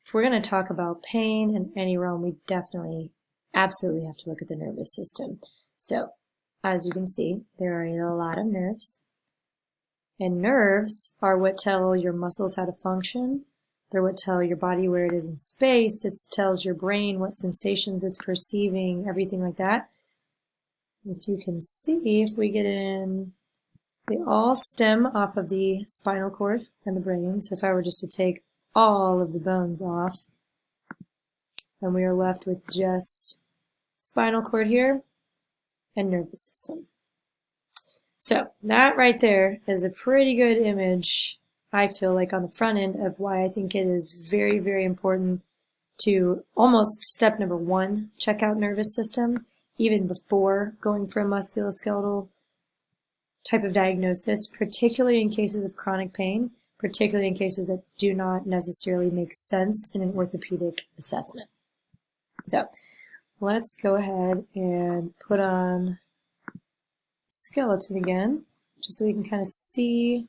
if we're going to talk about pain in any realm, we definitely, absolutely have to look at the nervous system. So, as you can see, there are a lot of nerves. And nerves are what tell your muscles how to function. They're what tell your body where it is in space. It tells your brain what sensations it's perceiving, everything like that. If you can see, if we get in, they all stem off of the spinal cord and the brain. So if I were just to take all of the bones off, and we are left with just spinal cord here and nervous system. So that right there is a pretty good image, I feel like, on the front end of why I think it is very, very important to almost step number one, check out nervous system, even before going for a musculoskeletal type of diagnosis, particularly in cases of chronic pain, particularly in cases that do not necessarily make sense in an orthopedic assessment. So let's go ahead and put on skeleton again, just so we can kind of see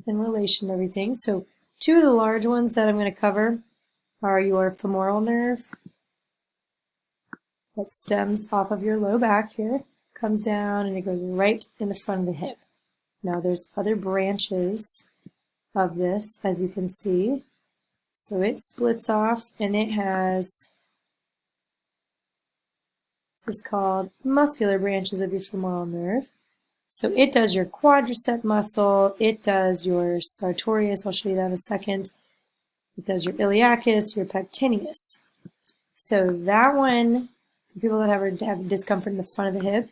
in relation to everything. So two of the large ones that I'm going to cover are your femoral nerve that stems off of your low back here, comes down, and it goes right in the front of the hip. Now there's other branches of this, as you can see. So it splits off, and it has, this is called muscular branches of your femoral nerve. So it does your quadriceps muscle, it does your sartorius, I'll show you that in a second. It does your iliacus, your pectineus. So that one, for people that have discomfort in the front of the hip,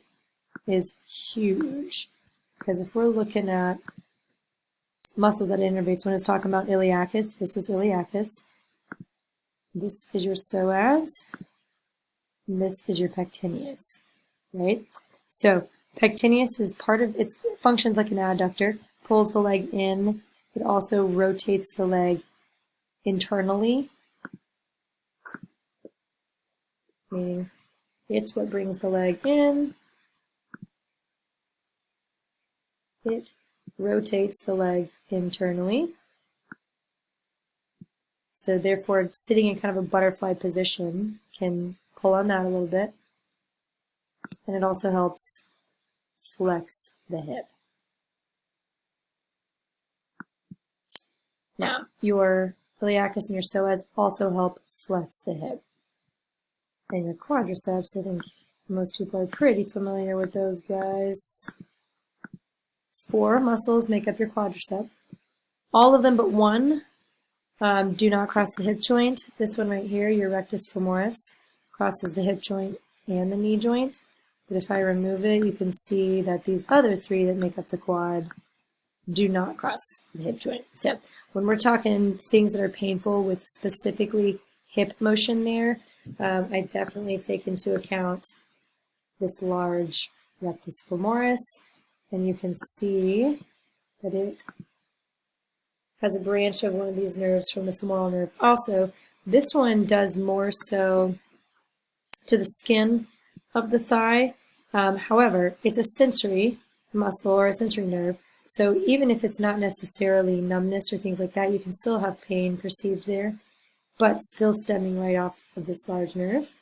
is huge. Because if we're looking at muscles that it innervates, when it's talking about iliacus, this is iliacus. This is your psoas. And this is your pectineus, right? So pectineus is part of, it functions like an adductor, pulls the leg in. It also rotates the leg internally, meaning it's what brings the leg in. It rotates the leg internally. So therefore, sitting in kind of a butterfly position can pull on that a little bit. And it also helps flex the hip. Now, your iliacus and your psoas also help flex the hip. And your quadriceps, I think most people are pretty familiar with those guys. 4 muscles make up your quadricep. All of them but one do not cross the hip joint. This one right here, your rectus femoris, crosses the hip joint and the knee joint. But if I remove it, you can see that these other 3 that make up the quad do not cross the hip joint. So when we're talking things that are painful with specifically hip motion there, I definitely take into account this large rectus femoris. And you can see that it has a branch of one of these nerves from the femoral nerve. Also, this one does more so to the skin of the thigh. However, it's a sensory muscle or a sensory nerve. So even if it's not necessarily numbness or things like that, you can still have pain perceived there, but still stemming right off of this large nerve.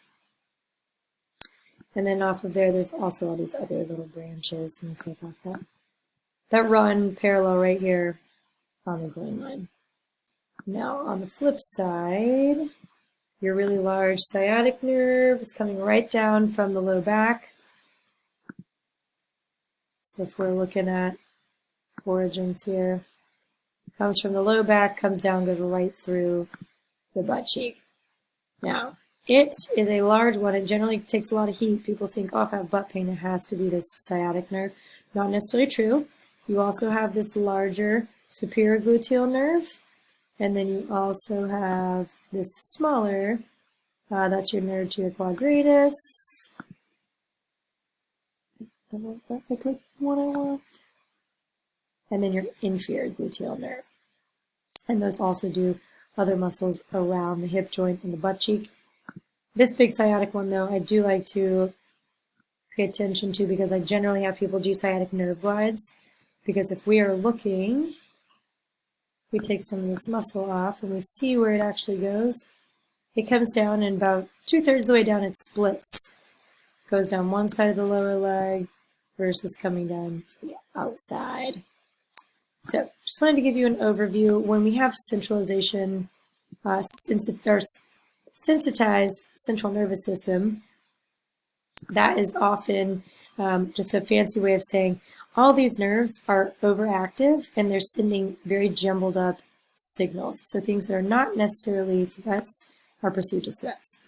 And then off of there, there's also all these other little branches, and take off that run parallel right here on the groin line. Now, on the flip side, your really large sciatic nerve is coming right down from the low back. So if we're looking at origins here, comes from the low back, comes down, goes right through the butt cheek. Now, it is a large one. It generally takes a lot of heat. People think, oh, if I have butt pain, it has to be this sciatic nerve. Not necessarily true. You also have this larger superior gluteal nerve, and then you also have this smaller, that's your nerve to your quadratus. I clicked the one I want. And then your inferior gluteal nerve. And those also do other muscles around the hip joint and the butt cheek. This big sciatic one, though, I do like to pay attention to because I generally have people do sciatic nerve glides. Because if we are looking we take some of this muscle off and we see where it actually goes, it comes down and about 2/3 of the way down it splits. Goes down one side of the lower leg versus coming down to the outside. So just wanted to give you an overview. When we have centralization, sensitized central nervous system, that is often just a fancy way of saying all these nerves are overactive and they're sending very jumbled up signals. So things that are not necessarily threats are perceived as threats.